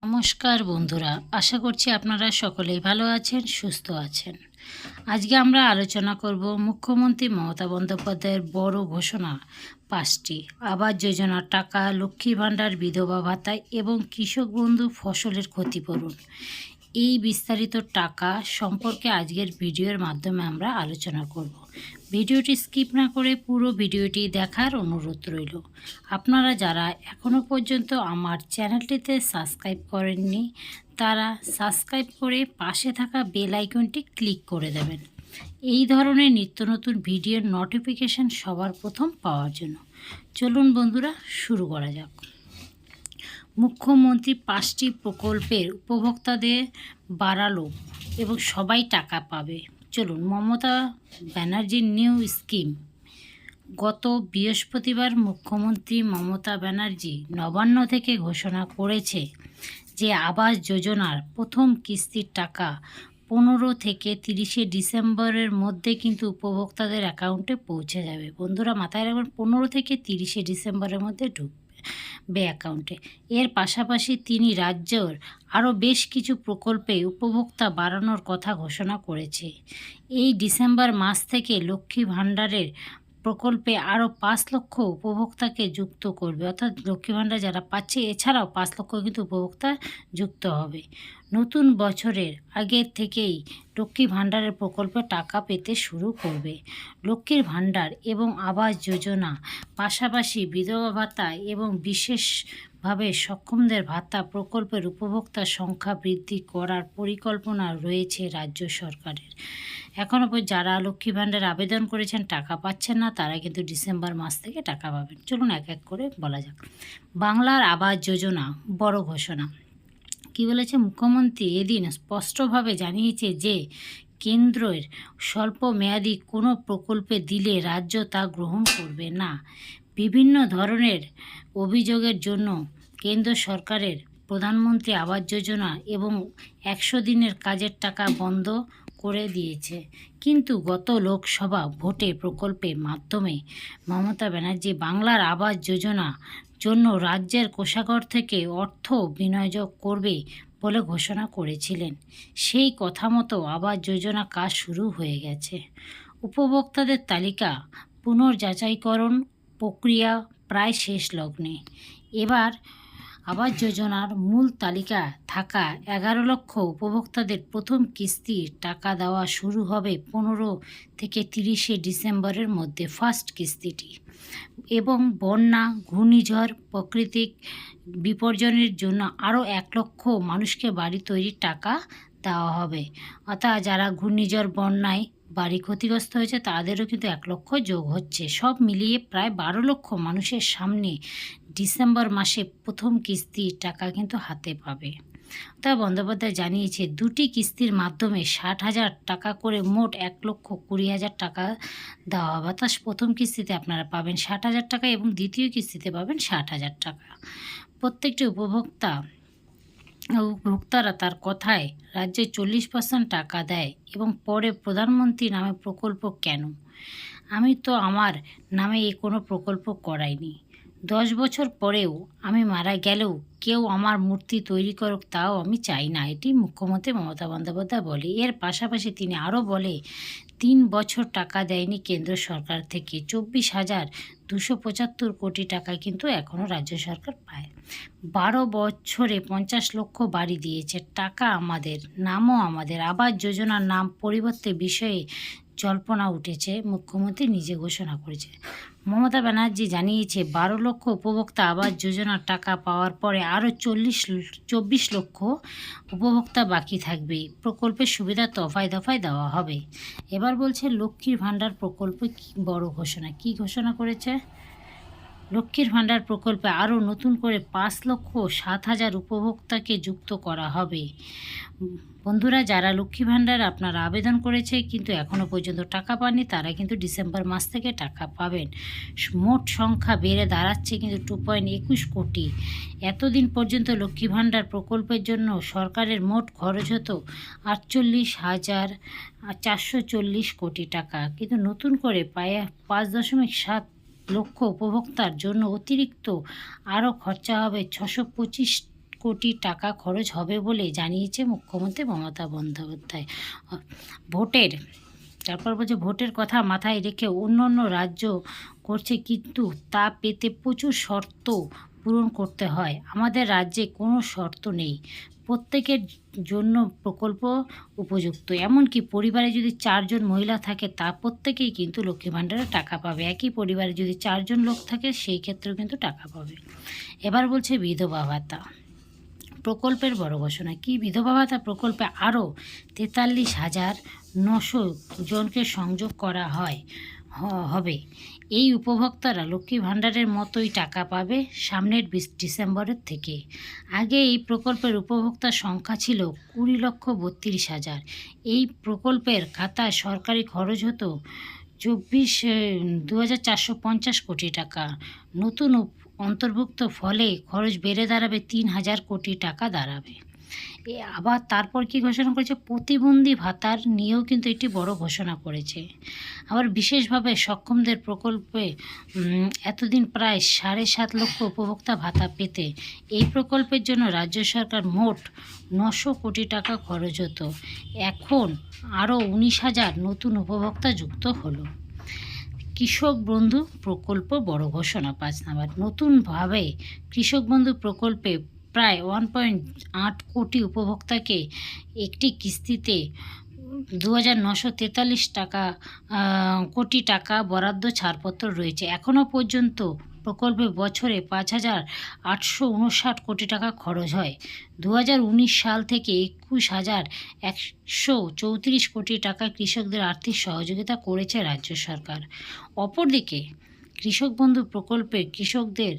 নমস্কার বন্ধুরা, আশা করছি আপনারা সকলেই ভালো আছেন, সুস্থ আছেন। আজকে আমরা আলোচনা করব মুখ্যমন্ত্রী মমতা বন্দ্যোপাধ্যায়ের বড় ঘোষণা 5টি আবাস যোজনার টাকা, লক্ষ্মীর ভাণ্ডার, বিধবা ভাতা এবং কৃষক বন্ধু ফসলের ক্ষতিপূরণ। এই বিস্তারিত টাকা সম্পর্কে আজকের ভিডিওর মাধ্যমে আমরা আলোচনা করব। ভিডিওটি স্কিপ না করে পুরো ভিডিওটি দেখার অনুরোধ রইল। আপনারা যারা এখনও পর্যন্ত আমার চ্যানেলটিতে সাবস্ক্রাইব করেননি তারা সাবস্ক্রাইব করে পাশে থাকা বেল আইকনটি ক্লিক করে দেবেন এই ধরনের নিত্য নতুন ভিডিওর নোটিফিকেশান সবার প্রথম পাওয়ার জন্য। চলুন বন্ধুরা, শুরু করা যাক। মুখ্যমন্ত্রী 5টি প্রকল্পের উপভোক্তাদের বাড়ালো এবং সবাই টাকা পাবে। চলুন, মমতা ব্যানার্জির নিউ স্কিম। গত বৃহস্পতিবার মুখ্যমন্ত্রী মমতা ব্যানার্জি নবান্ন থেকে ঘোষণা করেছে যে আবাস যোজনার প্রথম কিস্তির টাকা 15 থেকে 30 ডিসেম্বরের মধ্যে কিন্তু উপভোক্তাদের অ্যাকাউন্টে পৌঁছে যাবে। বন্ধুরা মাথায় রাখবেন, 15 থেকে 30 ডিসেম্বরের মধ্যে ঢুকবে অ্যাকাউন্টে। এর পাশাপাশি তিনি রাজ্যের আরও বেশ কিছু প্রকল্পে উপভোক্তা বাড়ানোর কথা ঘোষণা করেছে। এই ডিসেম্বর মাস থেকে লক্ষ্মী ভাণ্ডারের প্রকল্পে আরও 5 লক্ষ উপভোক্তাকে যুক্ত করবে, অর্থাৎ লক্ষ্মী ভাণ্ডার যারা পাচ্ছে এছাড়াও 5 লক্ষ কিন্তু উপভোক্তা যুক্ত হবে। নতুন বছরের আগের থেকেই লক্ষ্মী ভাণ্ডারের প্রকল্পে টাকা পেতে শুরু করবে। লক্ষ্মীর ভাণ্ডার এবং আবাস যোজনা পাশাপাশি বিধবা ভাতা এবং বিশেষভাবে সক্ষমদের ভাতা প্রকল্পের উপভোক্তার সংখ্যা বৃদ্ধি করার পরিকল্পনা রয়েছে রাজ্য সরকারের। এখনও পর্যন্ত যারা লক্ষ্মী ভাণ্ডার আবেদন করেছেন টাকা পাচ্ছেন না, তারা কিন্তু ডিসেম্বর মাস থেকে টাকা পাবেন। চলুন এক এক করে বলা যাক। বাংলার আবাস যোজনা বড় ঘোষণা। কি বলেছে মুখ্যমন্ত্রী? এদিন স্পষ্টভাবে জানিয়েছে যে কেন্দ্রের স্বল্প মেয়াদী কোনো প্রকল্পে দিলে রাজ্য তা গ্রহণ করবে না। বিভিন্ন ধরনের অভিযোগের জন্য কেন্দ্র সরকারের প্রধানমন্ত্রী আবাস যোজনা এবং 100 দিনের কাজের টাকা বন্ধ করে দিয়েছে। কিন্তু গত লোকসভা ভোটে প্রকল্পের মাধ্যমে মমতা ব্যানার্জি বাংলার আবাস যোজনা জন্য রাজ্যের কোষাগার থেকে অর্থ বিনিয়োগ করবে বলে ঘোষণা করেছিলেন। সেই কথা মতো আবাস যোজনা কাজ শুরু হয়ে গেছে। উপভোক্তাদের তালিকা পুনর্যাচাইকরণ প্রক্রিয়া প্রায় শেষ লগ্নে। এবার আবাস যোজনার মূল তালিকা থাকা 11 লক্ষ উপভোক্তাদের প্রথম কিস্তির টাকা দেওয়া শুরু হবে 15 থেকে 30 ডিসেম্বরের মধ্যে ফার্স্ট কিস্তিটি, এবং বন্যা, ঘূর্ণিঝড়, প্রাকৃতিক বিপর্যয়ের জন্য আরও 1 লক্ষ মানুষকে বাড়ি তৈরির টাকা দেওয়া হবে। অর্থাৎ যারা ঘূর্ণিঝড়, বন্যায় বাড়ি ক্ষতিগ্রস্ত হয়েছে তাদেরও কিন্তু 1 লক্ষ যোগ হচ্ছে। সব মিলিয়ে প্রায় 12 লক্ষ মানুষের সামনে ডিসেম্বর মাসে প্রথম কিস্তির টাকা কিন্তু হাতে পাবে। তা বন্দ্যোপাধ্যায় জানিয়েছে 2টি কিস্তির মাধ্যমে 60,000 টাকা করে মোট 1,20,000 টাকা দেওয়া হবে। অর্থাৎ প্রথম কিস্তিতে আপনারা পাবেন 60,000 টাকা এবং দ্বিতীয় কিস্তিতে পাবেন 60,000 টাকা। প্রত্যেকটি উপভোক্তারা তার কথায় রাজ্যে 40% টাকা দেয় এবং পরে প্রধানমন্ত্রী নামে প্রকল্প কেন? আমি তো আমার নামে কোনো প্রকল্প করাইনি। 10 বছর পরেও আমি মারা গেলেও কেউ আমার মূর্তি তৈরি করুক, তাও আমি চাই না। এটি মুখ্যমন্ত্রী মমতা বন্দ্যোপাধ্যায় বলে। এর পাশাপাশি তিনি আরও বলে 3 বছর টাকা দেয়নি কেন্দ্র সরকার থেকে। 24,275 কোটি টাকা কিন্তু এখনও রাজ্য সরকার পায়। 12 বছরে 50 লক্ষ বাড়ি দিয়েছে। টাকা আমাদের, নামও আমাদের। আবাস যোজনার নাম পরিবর্তে বিষয়ে জল্পনা উঠেছে, মুখ্যমন্ত্রী নিজে ঘোষণা করেছে। মমতা ব্যানার্জি জানিয়েছে 12 লক্ষ উপভোক্তা আবাস যোজনার টাকা পাওয়ার পরে আরও 24 লক্ষ উপভোক্তা বাকি থাকবে। প্রকল্পের সুবিধা দফায় দফায় দেওয়া হবে। এবার বলছে লক্ষ্মীর ভাণ্ডার প্রকল্পে বড় ঘোষণা। কি ঘোষণা করেছে? লক্ষ্মীর ভাণ্ডার প্রকল্পে আরও নতুন করে 5,07,000 উপভোক্তাকে যুক্ত করা হবে। বন্ধুরা, যারা লক্ষ্মী ভাণ্ডার আপনারা আবেদন করেছে কিন্তু এখনও পর্যন্ত টাকা পাননি, তারা কিন্তু ডিসেম্বর মাস থেকে টাকা পাবেন। মোট সংখ্যা বেড়ে দাঁড়াচ্ছে কিন্তু 2.21 কোটি। এতদিন পর্যন্ত লক্ষ্মী ভাণ্ডার প্রকল্পের জন্য সরকারের মোট খরচ হতো 48,440 কোটি টাকা, কিন্তু নতুন করে প্রায় 5.7 লক্ষ উপভোক্তার জন্য অতিরিক্ত আরও খরচা হবে 625 কোটি টাকা খরচ হবে বলে জানিয়েছে মুখ্যমন্ত্রী মমতা বন্দ্যোপাধ্যায়। ভোটের কথা মাথায় রেখে অন্য রাজ্য করছে, কিন্তু তা পেতে প্রচুর শর্ত পূরণ করতে হয়। আমাদের রাজ্যে কোনো শর্ত নেই, প্রত্যেকের জন্য প্রকল্প উপযুক্ত। এমনকি পরিবারে যদি 4 জন মহিলা থাকে তা প্রত্যেকেই কিন্তু লক্ষ্মী ভাণ্ডারের টাকা পাবে। একই পরিবারে যদি 4 জন লোক থাকে সেই ক্ষেত্রেও কিন্তু টাকা পাবে। এবার বলছে বিধবা ভাতা প্রকল্পের বড় ঘোষণা। কি বিধবা ভাতা প্রকল্পে আরও 43,900 জনকে সংযোগ করা হবে। এই উপভোক্তারা লক্ষ্মী ভাণ্ডারের মতোই টাকা পাবে সামনের 20 ডিসেম্বরের থেকে। আগে এই প্রকল্পের উপভোক্তার সংখ্যা ছিল 20,32,000। এই প্রকল্পের খাতায় সরকারি খরচ হতো 2,450 কোটি টাকা। নতুন অন্তর্ভুক্ত ফলে খরচ বেড়ে দাঁড়াবে 3,000 কোটি টাকা দাঁড়াবে। আবার তারপর কি ঘোষণা করেছে, প্রতিবন্ধী ভাতার নিয়েও কিন্তু একটি বড় ঘোষণা করেছে। আবার বিশেষভাবে সক্ষমদের প্রকল্পে এতদিন প্রায় 7.5 লক্ষ উপভোক্তা ভাতা পেতে এই প্রকল্পের জন্য রাজ্য সরকার মোট 900 কোটি টাকা খরচ হতো। এখন আরও 19,000 নতুন উপভোক্তা যুক্ত হলো। কৃষক বন্ধু প্রকল্প বড় ঘোষণা। 5 নম্বর, নতুনভাবে কৃষক বন্ধু প্রকল্পে প্রায় 1.8 কোটি উপভোক্তাকে একটি কিস্তিতে 2,943 কোটি টাকা বরাদ্দ ছাড়পত্র রয়েছে। এখনও পর্যন্ত প্রকল্পে বছরে 5,859 কোটি টাকা খরচ হয়। 2019 সাল থেকে 21,134 কোটি টাকা কৃষকদের আর্থিক সহযোগিতা করেছে রাজ্য সরকার। অপরদিকে কৃষক বন্ধু প্রকল্পে কৃষকদের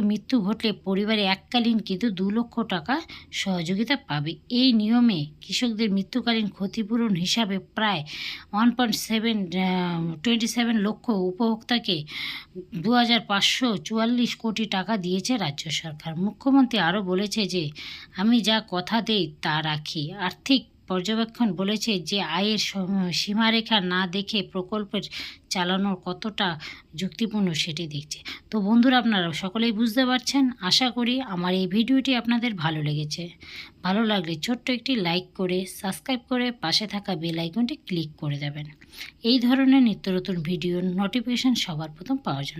মৃত্যু ঘটলে পরিবারে এককালীন কিন্তু 2 লক্ষ টাকা সহযোগিতা পাবে। এই নিয়মে কৃষকদের মৃত্যুকালীন ক্ষতিপূরণ হিসাবে প্রায় 1.27 লক্ষ উপভোক্তাকে 2,544 কোটি টাকা দিয়েছে রাজ্য সরকার। মুখ্যমন্ত্রী আরও বলেছে যে, আমি যা কথা দেই তা রাখি। আর্থিক পর্যবেক্ষণ বলেছে যে আয়ের সীমারেখা না দেখে প্রকল্পের চালানোর কতটা যুক্তিপূর্ণ সেটি দেখছে। তো বন্ধুরা, আপনারা সকলেই বুঝতে পারছেন। আশা করি আমার এই ভিডিওটি আপনাদের ভালো লেগেছে। ভালো লাগলে ছোট্ট একটি লাইক করে সাবস্ক্রাইব করে পাশে থাকা বেল আইকনটি ক্লিক করে দেবেন এই ধরনের নিত্য নতুন ভিডিওর নোটিফিকেশান সবার প্রথম পাওয়ার জন্য।